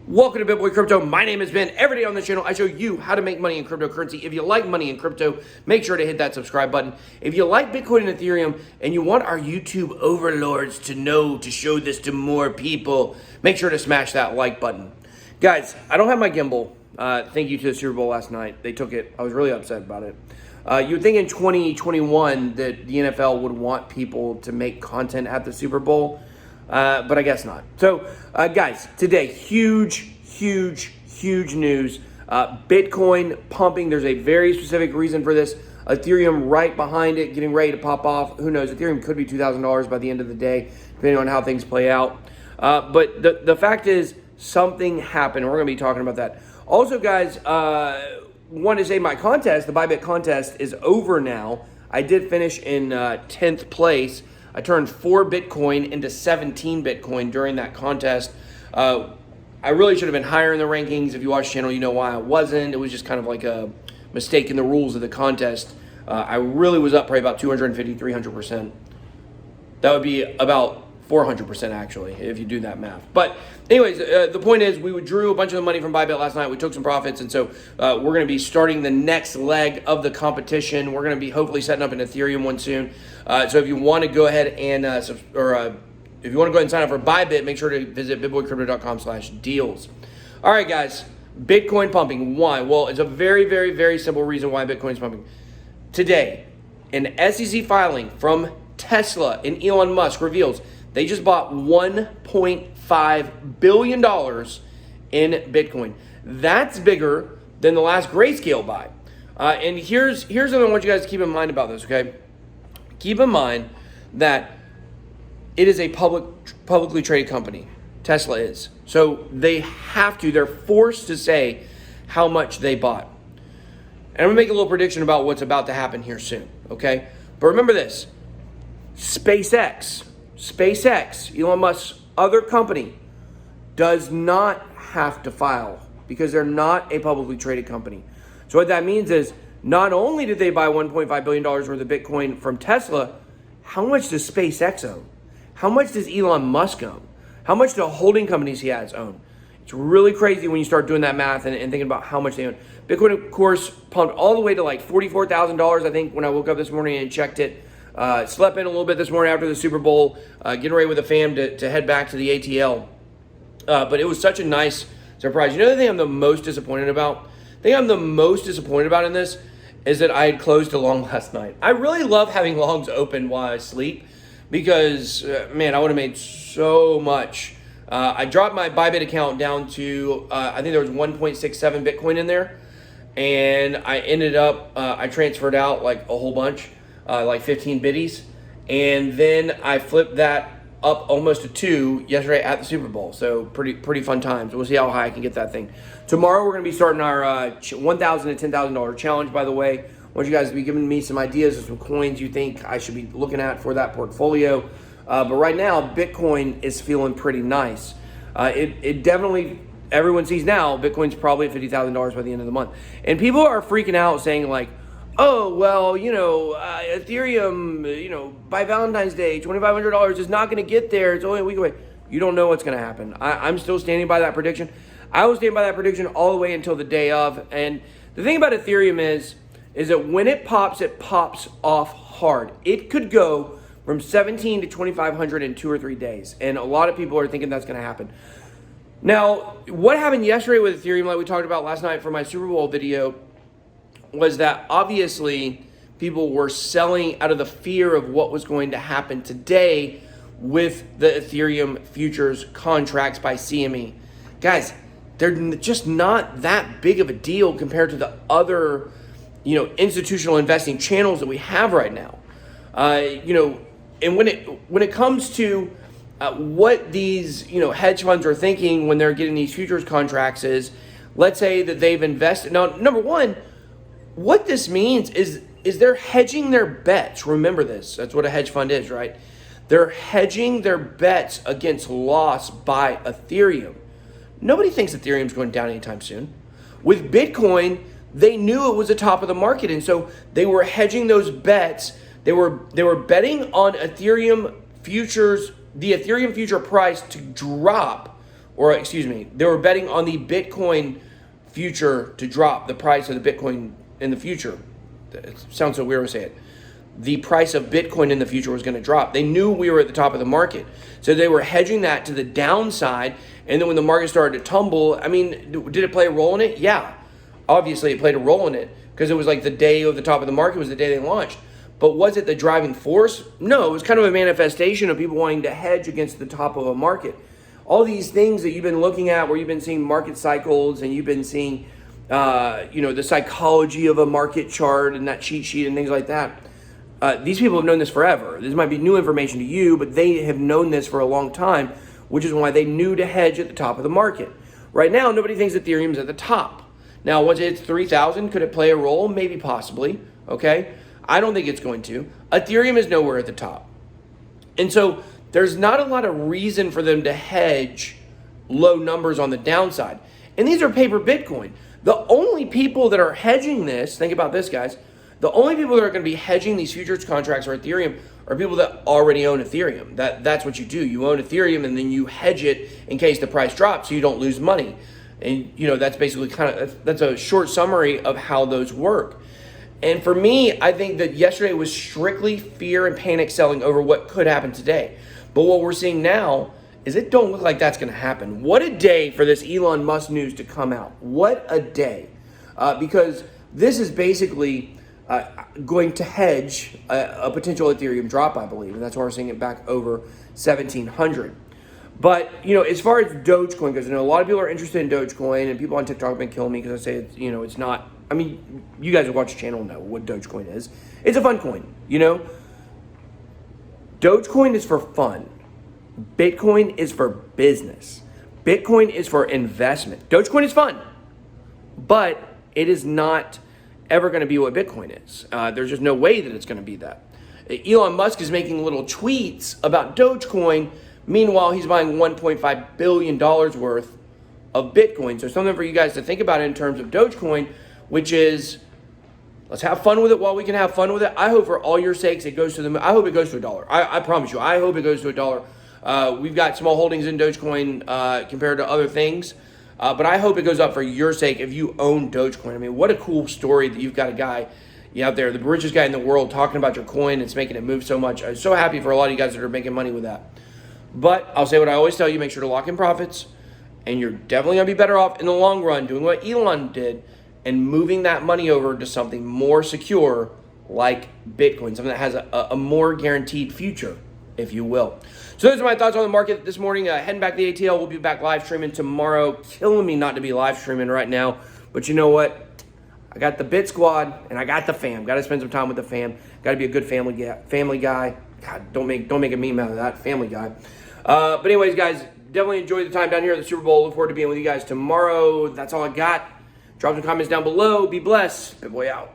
Welcome to BitBoy Crypto. My name is Ben. Every day on this channel, I show you how to make money in cryptocurrency. If you like money in crypto, make sure to hit that subscribe button. If you like Bitcoin and Ethereum and you want our YouTube overlords to know to show this to more people, make sure to smash that like button. Guys, I don't have my gimbal. Thank you to the Super Bowl last night. They took it. I was really upset about it. You would think in 2021 that the NFL would want people to make content at the Super Bowl. But I guess not. So, guys, today, huge news. Bitcoin pumping. There's a very specific reason for this. Ethereum right behind it, getting ready to pop off. Who knows? Ethereum could be $2,000 by the end of the day, depending on how things play out. But the fact is, something happened. We're going to be talking about that. Also, guys, want to say my contest, the ByBit contest, is over now. I did finish in 10th place. I turned 4 Bitcoin into 17 Bitcoin during that contest. I really should have been higher in the rankings. If you watch the channel, you know why I wasn't. It was just kind of like a mistake in the rules of the contest. I really was up probably about 250, 300%. That would be about 400% actually, if you do that math. But anyways, the point is we withdrew a bunch of the money from ByBit last night. We took some profits, and so we're going to be starting the next leg of the competition. We're going to be hopefully setting up an Ethereum one soon. So if you want to go ahead and, if you want to go ahead and sign up for ByBit, make sure to visit bitboycrypto.com/deals. All right, guys, Bitcoin pumping. Why? Well, it's a very simple reason why Bitcoin's pumping. Today, an SEC filing from Tesla and Elon Musk reveals they just bought $1.5 billion in Bitcoin. That's bigger than the last Grayscale buy. And here's something I want you guys to keep in mind about this, okay? Keep in mind that it is a publicly traded company. Tesla is. So they're forced to say how much they bought. And I'm gonna make a little prediction about what's about to happen here soon, okay? But remember this, SpaceX, Elon Musk's other company, does not have to file because they're not a publicly traded company. So what that means is not only did they buy $1.5 billion worth of Bitcoin from Tesla, how much does SpaceX own? How much does Elon Musk own? How much do the holding companies he has own? It's really crazy when you start doing that math and thinking about how much they own. Bitcoin, of course, pumped all the way to like $44,000, I think, when I woke up this morning and checked it. Slept in a little bit this morning after the Super Bowl, getting ready with the fam to head back to the ATL. But it was such a nice surprise. You know the thing I'm the most disappointed about? The thing I'm the most disappointed about in this is that I had closed a long last night. I really love having longs open while I sleep because, man, I would have made so much. I dropped my ByBit account down to, I think there was 1.67 Bitcoin in there. And I ended up, I transferred out like a whole bunch. Like 15 biddies, and then I flipped that up almost to 2 yesterday at the Super Bowl. So pretty fun times. We'll see how high I can get that thing. Tomorrow we're gonna be starting our $1,000 to $10,000 challenge. By the way, I want you guys to be giving me some ideas of some coins you think I should be looking at for that portfolio. But right now, Bitcoin is feeling pretty nice. It definitely, everyone sees now, Bitcoin's probably at $50,000 by the end of the month, and people are freaking out saying like, oh, well, Ethereum, by Valentine's Day, $2,500 is not going to get there. It's only a week away. You don't know what's going to happen. I'm still standing by that prediction. I will stand by that prediction all the way until the day of. And the thing about Ethereum is that when it pops off hard. It could go from 17 to 2,500 in 2 or 3 days. And a lot of people are thinking that's going to happen. Now, what happened yesterday with Ethereum, like we talked about last night for my Super Bowl video, was that obviously people were selling out of the fear of what was going to happen today with the Ethereum futures contracts by CME. Guys, they're just not that big of a deal compared to the other, institutional investing channels that we have right now. And when it comes to what these, hedge funds are thinking when they're getting these futures contracts is, let's say that they've invested. Now, number one, what this means is they're hedging their bets. Remember this. That's what a hedge fund is, right? They're hedging their bets against loss by Ethereum. Nobody thinks Ethereum's going down anytime soon. With Bitcoin, they knew it was the top of the market, and so they were hedging those bets. They were betting on Ethereum futures, the Ethereum future price to drop or excuse me, they were betting on the Bitcoin future to drop, the price of the Bitcoin in the future. It sounds so weird to say it. The price of Bitcoin in the future was going to drop. They knew we were at the top of the market. So they were hedging that to the downside. And then when the market started to tumble, I mean, did it play a role in it? Yeah. Obviously, it played a role in it because it was like the day of the top of the market was the day they launched. But was it the driving force? No, it was kind of a manifestation of people wanting to hedge against the top of a market. All these things that you've been looking at where you've been seeing market cycles and you've been seeing, the psychology of a market chart and that cheat sheet and things like that. These people have known this forever. This might be new information to you, but they have known this for a long time, which is why they knew to hedge at the top of the market. Right now, nobody thinks Ethereum's at the top. Now, once it's 3,000, could it play a role? Maybe, possibly, okay? I don't think it's going to. Ethereum is nowhere at the top. And so there's not a lot of reason for them to hedge low numbers on the downside. And these are paper Bitcoin. The only people that are hedging this, think about this, guys, the only people that are going to be hedging these futures contracts for Ethereum are people that already own Ethereum. That's what you do. You own Ethereum and then you hedge it in case the price drops so you don't lose money. And, that's basically that's a short summary of how those work. And for me, I think that yesterday was strictly fear and panic selling over what could happen today. But what we're seeing now is it don't look like that's going to happen. What a day for this Elon Musk news to come out. What a day. Because this is basically going to hedge a potential Ethereum drop, I believe. And that's why we're seeing it back over 1,700. But, as far as Dogecoin goes, I know a lot of people are interested in Dogecoin, and people on TikTok have been killing me because I say, it's not. I mean, you guys who watch the channel know what Dogecoin is. It's a fun coin, Dogecoin is for fun. Bitcoin is for business. Bitcoin is for investment. Dogecoin is fun, but it is not ever going to be what Bitcoin is. There's just no way that it's going to be that. Elon Musk is making little tweets about Dogecoin. Meanwhile, he's buying $1.5 billion worth of Bitcoin. So something for you guys to think about in terms of Dogecoin, which is, let's have fun with it while we can have fun with it. I hope for all your sakes it goes to the moon. I hope it goes to $1. I promise you. I hope it goes to $1. We've got small holdings in Dogecoin compared to other things. But I hope it goes up for your sake if you own Dogecoin. I mean, what a cool story that you've got a guy out there, the richest guy in the world, talking about your coin. It's making it move so much. I'm so happy for a lot of you guys that are making money with that. But I'll say what I always tell you, make sure to lock in profits. And you're definitely going to be better off in the long run doing what Elon did and moving that money over to something more secure like Bitcoin, something that has a more guaranteed future, if you will. So those are my thoughts on the market this morning. Heading back to the ATL, we'll be back live streaming tomorrow. Killing me not to be live streaming right now. But you know what? I got the BitSquad and I got the fam. Got to spend some time with the fam. Got to be a good family guy. God, don't make a meme out of that. Family guy. But anyways, guys, definitely enjoy the time down here at the Super Bowl. Look forward to being with you guys tomorrow. That's all I got. Drop some comments down below. Be blessed. BitBoy out.